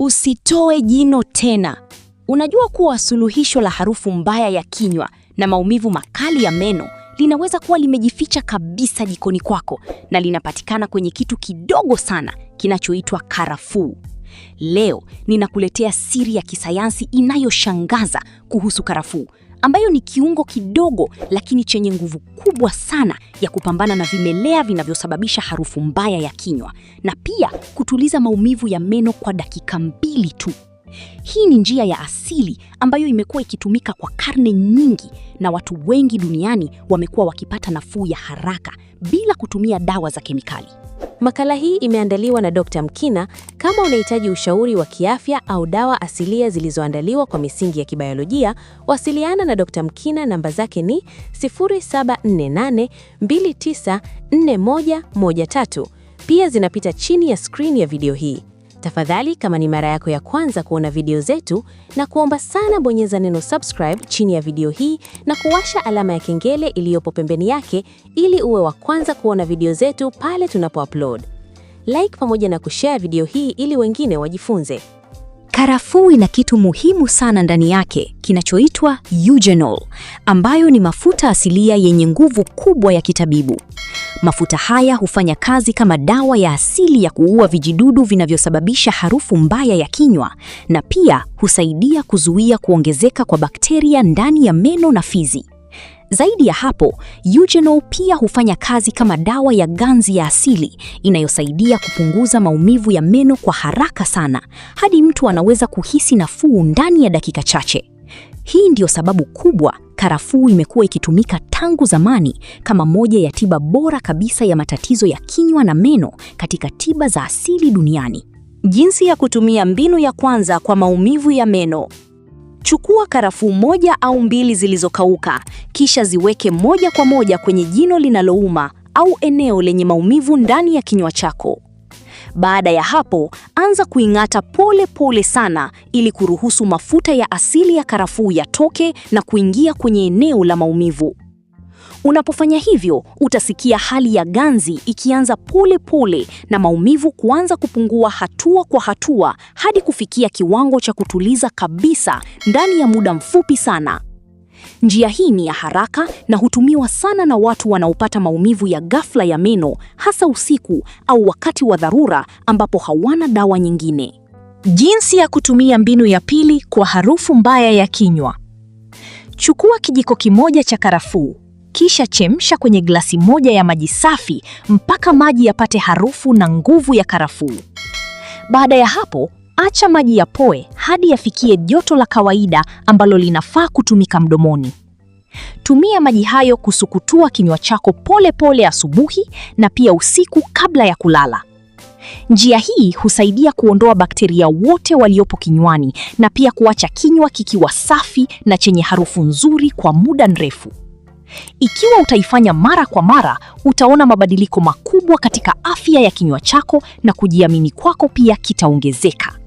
Usitoe jino tena. Unajua kuwa suluhisho la harufu mbaya ya kinywa na maumivu makali ya meno linaweza kuwa limejificha kabisa jikoni kwako na linapatikana kwenye kitu kidogo sana kinachoitwa karafuu. Leo ninakuletea siri ya kisayansi inayoshangaza kuhusu karafuu, ambayo ni kiungo kidogo lakini chenye nguvu kubwa sana ya kupambana na vimelea vinavyosababisha harufu mbaya ya kinywa na pia kutuliza maumivu ya meno kwa dakika 2 tu. Hii ni njia ya asili ambayo imekuwa ikitumika kwa karne nyingi na watu wengi duniani wamekuwa wakipata nafuu ya haraka bila kutumia dawa za kemikali. Makala hii imeandaliwa na Dr. Mkina. Kama unahitaji ushauri wa kiafya au dawa asilia zilizoandaliwa kwa misingi ya kibiolojia, wasiliana na Dr. Mkina. Namba zake ni 0748294113. Pia zinapita chini ya screen ya video hii. Tafadhali, kama ni mara yako ya kwanza kuona video zetu, na kuomba sana bonyeza neno subscribe chini ya video hii na kuwasha alama ya kengele iliyopo pembeni yake ili uwe wa kwanza kuona video zetu pale tunapoupload. Like pamoja na kushare video hii ili wengine wajifunze. Karafuu ina kitu muhimu sana ndani yake kinachoitwa eugenol, ambayo ni mafuta asilia yenye nguvu kubwa ya kitabibu. Mafuta haya hufanya kazi kama dawa ya asili ya kuua vijidudu vinavyosababisha harufu mbaya ya kinywa na pia husaidia kuzuia kuongezeka kwa bakteria ndani ya meno na fizi. Zaidi ya hapo, eugenol pia hufanya kazi kama dawa ya ganzi ya asili inayosaidia kupunguza maumivu ya meno kwa haraka sana, hadi mtu anaweza kuhisi nafuu ndani ya dakika chache. Hii ndio sababu kubwa karafuu imekuwa ikitumika tangu zamani kama moja ya tiba bora kabisa ya matatizo ya kinywa na meno katika tiba za asili duniani. Jinsi ya kutumia mbinu ya kwanza kwa maumivu ya meno. Chukua karafuu 1 au 2 zilizokauka, kisha ziweke moja kwa moja kwenye jino linalouma au eneo lenye maumivu ndani ya kinywa chako. Baada ya hapo, anza kuing'ata pole pole sana ili kuruhusu mafuta ya asili ya karafuu yatoke na kuingia kwenye eneo la maumivu. Unapofanya hivyo, utasikia hali ya ganzi ikianza pole pole na maumivu kuanza kupungua hatua kwa hatua hadi kufikia kiwango cha kutuliza kabisa ndani ya muda mfupi sana. Njia hii ni ya haraka na hutumiwa sana na watu wanaopata maumivu ya ghafla ya meno, hasa usiku au wakati wa dharura ambapo hawana dawa nyingine. Jinsi ya kutumia mbinu ya pili kwa harufu mbaya ya kinywa. Chukua kijiko kimoja cha karafuu, kisha chemsha kwenye glasi moja ya maji safi mpaka maji yapate harufu na nguvu ya karafuu. Baada ya hapo, acha maji yapoe hadi yafikie joto la kawaida ambalo linafaa kutumika mdomoni. Tumia maji hayo kusukutua kinywa chako pole pole asubuhi na pia usiku kabla ya kulala. Njia hii husaidia kuondoa bakteria wote waliopo kinywani na pia kuacha kinywa kikiwa safi na chenye harufu nzuri kwa muda mrefu. Ikiwa utaifanya mara kwa mara, utaona mabadiliko makubwa katika afya ya kinywa chako na kujiamini kwako pia kitaongezeka.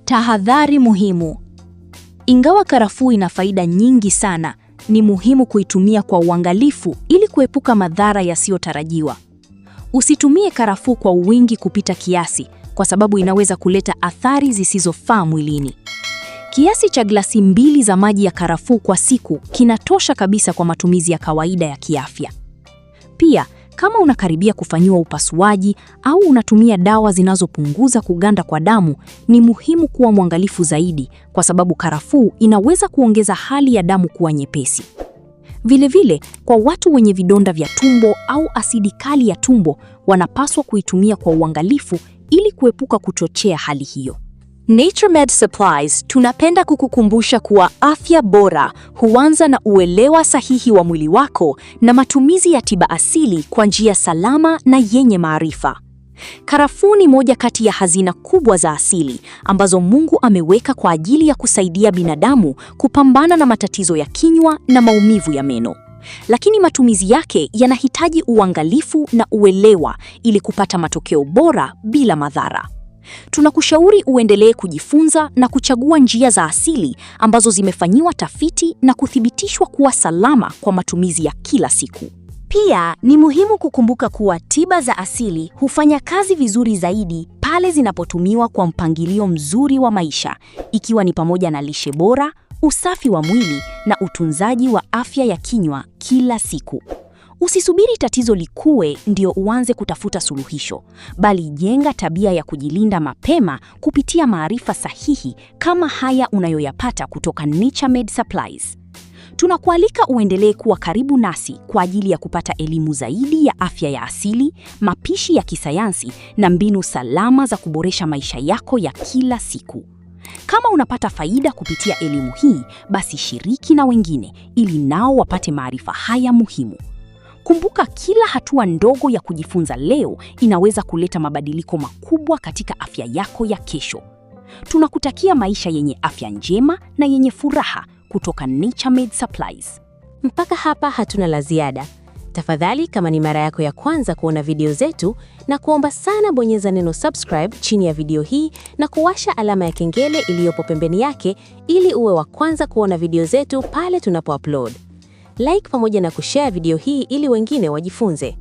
Tahadhari muhimu. Ingawa karafuu ina faida nyingi sana, ni muhimu kuitumia kwa uangalifu ili kuepuka madhara yasiyotarajiwa. Usitumie karafuu kwa wingi kupita kiasi, kwa sababu inaweza kuleta athari zisizofaa mwilini. Kiasi cha glasi 2 za maji ya karafuu kwa siku kinatosha kabisa kwa matumizi ya kawaida ya kiafya. Pia, kama unakaribia kufanyiwa upasuaji au unatumia dawa zinazopunguza kuganda kwa damu, ni muhimu kuwa mwangalifu zaidi kwa sababu karafuu inaweza kuongeza hali ya damu kuwa nyepesi. Vilevile, kwa watu wenye vidonda vya tumbo au asidi kali ya tumbo, wanapaswa kuitumia kwa uangalifu ili kuepuka kuchochea hali hiyo. Naturemed Supplies tunapenda kukukumbusha kuwa afya bora huanza na uelewa sahihi wa mwili wako na matumizi ya tiba asili kwa njia salama na yenye maarifa. Karafuu ni moja kati ya hazina kubwa za asili ambazo Mungu ameweka kwa ajili ya kusaidia binadamu kupambana na matatizo ya kinywa na maumivu ya meno. Lakini matumizi yake yanahitaji uangalifu na uelewa ili kupata matokeo bora bila madhara. Tunakushauri uendelee kujifunza na kuchagua njia za asili ambazo zimefanyiwa tafiti na kuthibitishwa kuwa salama kwa matumizi ya kila siku. Pia ni muhimu kukumbuka kuwa tiba za asili hufanya kazi vizuri zaidi pale zinapotumiwa kwa mpangilio mzuri wa maisha, ikiwa ni pamoja na lishe bora, usafi wa mwili na utunzaji wa afya ya kinywa kila siku. Usisubiri tatizo likue ndio uanze kutafuta suluhisho, bali jenga tabia ya kujilinda mapema kupitia maarifa sahihi kama haya unayoyapata kutoka Naturemed Supplies. Tunakualika uendelee kuwa karibu nasi kwa ajili ya kupata elimu zaidi ya afya ya asili, mapishi ya kisayansi na mbinu salama za kuboresha maisha yako ya kila siku. Kama unapata faida kupitia elimu hii, basi shiriki na wengine ili nao wapate maarifa haya muhimu. Kumbuka, kila hatua ndogo ya kujifunza leo inaweza kuleta mabadiliko makubwa katika afya yako ya kesho. Tunakutakia maisha yenye afya njema na yenye furaha kutoka Naturemed Supplies. Mpaka hapa hatuna la ziada. Tafadhali, kama ni mara yako ya kwanza kuona video zetu, na kuomba sana bonyeza neno subscribe chini ya video hii na kuwasha alama ya kengele iliyopo pembeni yake ili uwe wa kwanza kuona video zetu pale tunapo-upload. Like pamoja na kushare video hii ili wengine wajifunze.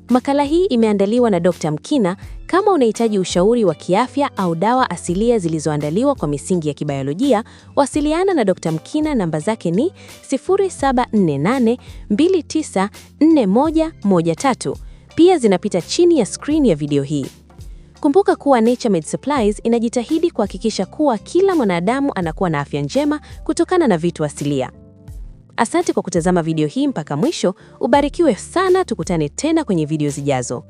Makala hii imeandaliwa na Dr. Mkina. Kama unahitaji ushauri wa kiafya au dawa asilia zilizoandaliwa kwa misingi ya kibiolojia, wasiliana na Dr. Mkina. Namba zake ni 0748294113. Pia zinapita chini ya screen ya video hii. Kumbuka kuwa Naturemed Supplies inajitahidi kuhakikisha kuwa kila mwanadamu anakuwa na afya njema kutokana na vitu asilia. Asante kwa kutazama video hii mpaka mwisho. Ubarikiwe sana, tukutane tena kwenye video zijazo.